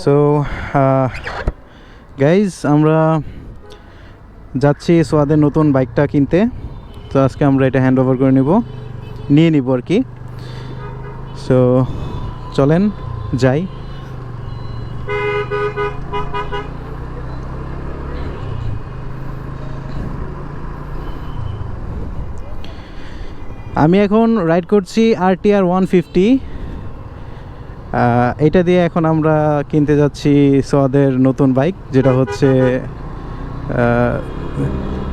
So guys আমরা যাচ্ছি সোয়াদের নতুন বাইকটা কিনতে। তো আজকে আমরা এটা হ্যান্ড ওভার করে নিয়ে নিব আর কি। সো চলেন যাই। আমি এখন রাইড করছি RTR 150। এটা দিয়ে এখন আমরা কিনতে যাচ্ছি সোয়াদের নতুন বাইক, যেটা হচ্ছে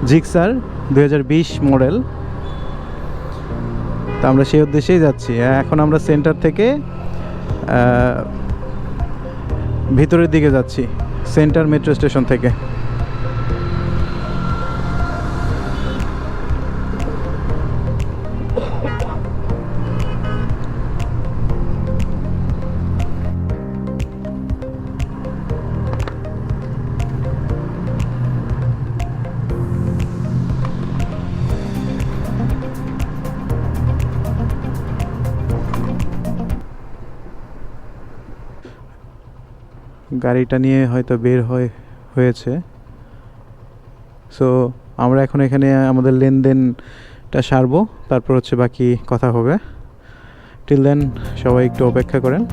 জিক্সার 2020 মডেল। তো আমরা সেই উদ্দেশ্যেই যাচ্ছি। এখন আমরা সেন্টার থেকে ভিতরের দিকে যাচ্ছি, সেন্টার মেট্রো স্টেশন থেকে। গাড়িটা নিয়ে হয়তো বের হয়েছে। সো আমরা এখন এখানে আমাদের লেনদেনটা সারবো, তারপর হচ্ছে বাকি কথা হবে। টিল দেন সবাই একটু অপেক্ষা করেন।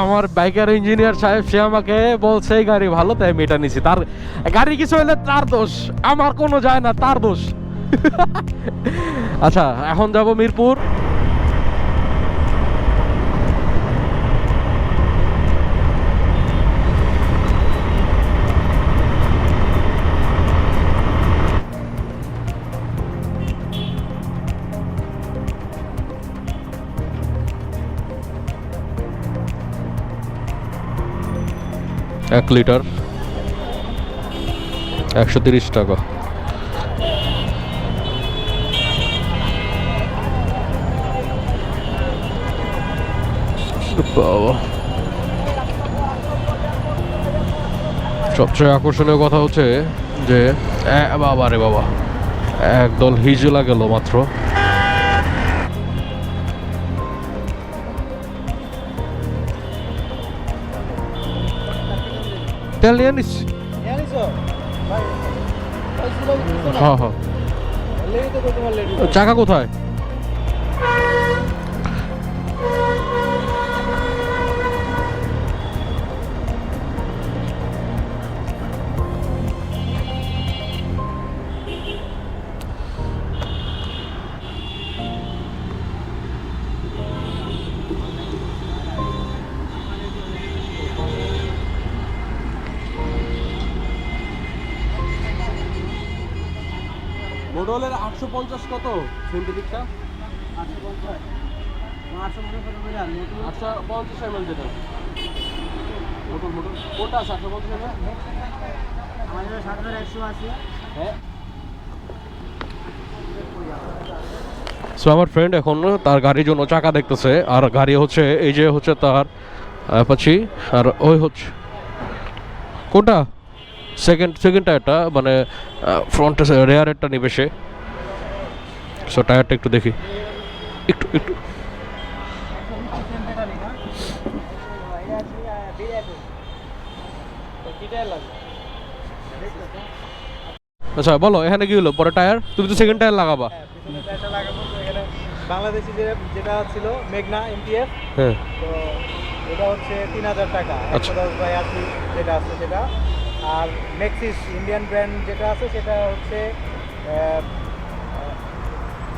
আমার বাইকের ইঞ্জিনিয়ার সাহেব সে আমাকে বলছে এই গাড়ি ভালো, তাই আমি এটা নিছি। তার গাড়ি কিছু হইলে তার দোষ, আমার কোনো যায় না, তার দোষ। আচ্ছা, এখন যাব মিরপুর। এক লিটার 130 টাকা। সবচেয়ে আকর্ষণীয় কথা হচ্ছে যে বাবা রে বাবা, একদল হিজলা গেল মাত্র। তেল নিয়ে নিস। হ্যাঁ হ্যাঁ, চাকা কোথায়? মোটরলের 850 কত সিনথেটিকটা? 850 ml যেটা মোটর কোনটা আছে? 850 ml আমাদের 7180 হ্যাঁ। সো আমার ফ্রেন্ড এখন তার গাড়ির জন্য চাকা দেখতেছে, আর গাড়ি হচ্ছে এই যে হচ্ছে তার অ্যাপাচি, আর ওই হচ্ছে কোনটা সেকেন্ড টায়ারটা, মানে ফ্রন্ট রেয়ারেরটা নিবে সে। সো টায়ারটা একটু দেখি, একটু আচ্ছা বলো এখানে কি হলো? পরে টায়ার, তুমি তো সেকেন্ড টায়ার লাগাবা। বাংলাদেশি যেটা ছিল মেঘনা MTF, হ্যাঁ, তো এটা হচ্ছে 3000 টাকা। আচ্ছা। 110/80 যেটা আছে সেটা। আর মেক্সিস ইন্ডিয়ান ব্র্যান্ড যেটা আছে সেটা হচ্ছে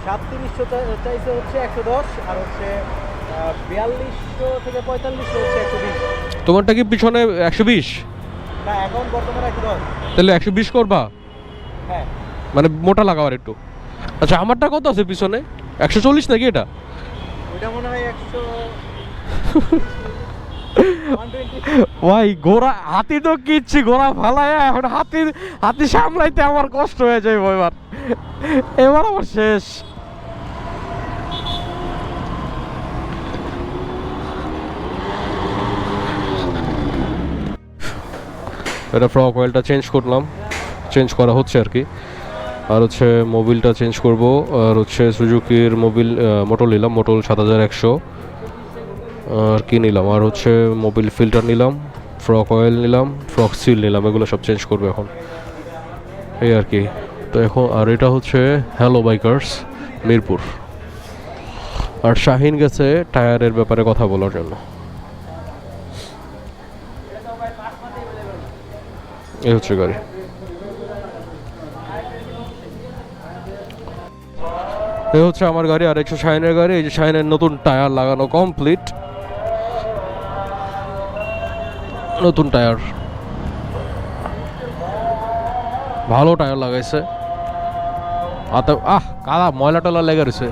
3700 চাইছে হচ্ছে 110, আর হচ্ছে 4200 থেকে 4500 হচ্ছে 120। তোমারটা কি পিছনে 120? না, এখন বর্তমানে 110। তাহলে 120 করবা, হ্যাঁ, মানে মোটা লাগাবার একটু। আচ্ছা আমারটা কত আছে পিছনে? 140 নাকি এটা? ওইটা মনে হয় 100। 120 ভাই ঘোড়া হাতি তো কিচ্ছি ঘোড়া ফালায় এখন হাতি সামলাইতে আমার কষ্ট হয়ে যায় এবার আমার শেষ। এটা ফ্রক অয়েলটা চেঞ্জ করা হচ্ছে আর কি। আর হচ্ছে মোবিলটা চেঞ্জ করব। আর হচ্ছে সুজুকির মোটর নিলাম, মোটর 7100। আর কি নিলাম, আর হচ্ছে মোবিল ফিল্টার নিলাম, ফ্রক অয়েল নিলাম, ফ্রক সিল নিলাম, এগুলো সব চেঞ্জ করবে এখন এই আর কি। তো এখন আর এটা হচ্ছে হ্যালো বাইকার্স মিরপুর। আর শাহিন গেছে টায়ারের ব্যাপারে কথা বলার জন্য। এই হচ্ছে গাড়ি। এই হচ্ছে আমার গাড়ি, আর একশো শাহিনের গাড়ি। এই যে শাহিনের নতুন টায়ার লাগানো কমপ্লিট, নতুন টায়ার, ভালো টায়ার লাগাইছে। কাদা ময়লা টলা লেগে রয়েছে।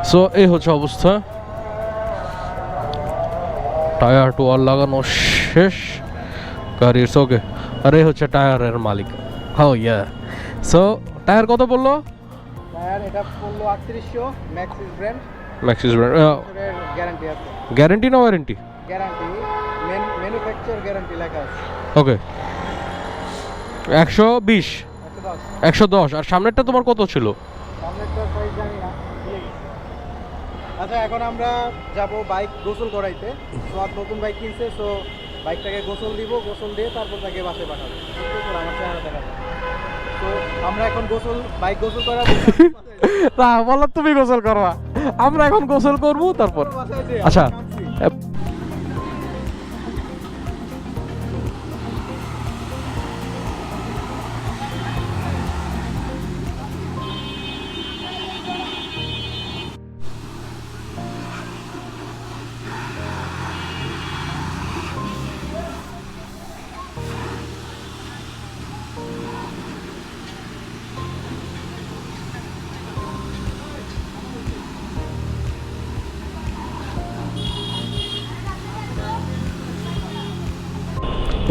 সো এই হচ্ছে অবস্থা, টায়ার টুয়ার লাগানো শেষ গাড়ির। ওকে, আর এই হচ্ছে টায়ারের মালিক। হ্যাঁ ইয়া। সো টায়ার কত পড়লো? টায়ার এটা পড়লো 3800, ম্যাক্সিস ব্র্যান্ড, ম্যাক্সিস গ্যারান্টি আছে। গ্যারান্টি না ওয়ারেন্টি? গ্যারান্টি, ম্যানুফ্যাকচার গ্যারান্টি লেখা আছে। ওকে, 120 110। আর সামনেরটা তোমার কত ছিল? সামনেরটা প্রাইস জানি না, ভুলে গেছি। আচ্ছা, এখন আমরা যাব বাইক গোসল করাইতে। সোয়াদ নতুন বাইক কিনছে, সো বাইকটাকে গোসল দিব, গোসল দিয়ে তারপর তাকে বাসায় পাঠাবো। আমার চেহারা দেখা যায়। তো আমরা এখন বাইক গোসল করাবো। না বলো, তুমি গোসল করবা, আমরা এখন গোসল করবো তারপর। আচ্ছা,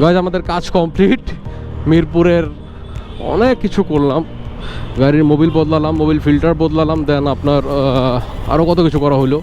গাইজ আমাদের কাজ কমপ্লিট। মিরপুরের অনেক কিছু করলাম, গাড়ির মোবিল বদলালাম, মোবিল ফিল্টার বদলালাম, দেন আপনার আরও কত কিছু করা হলো।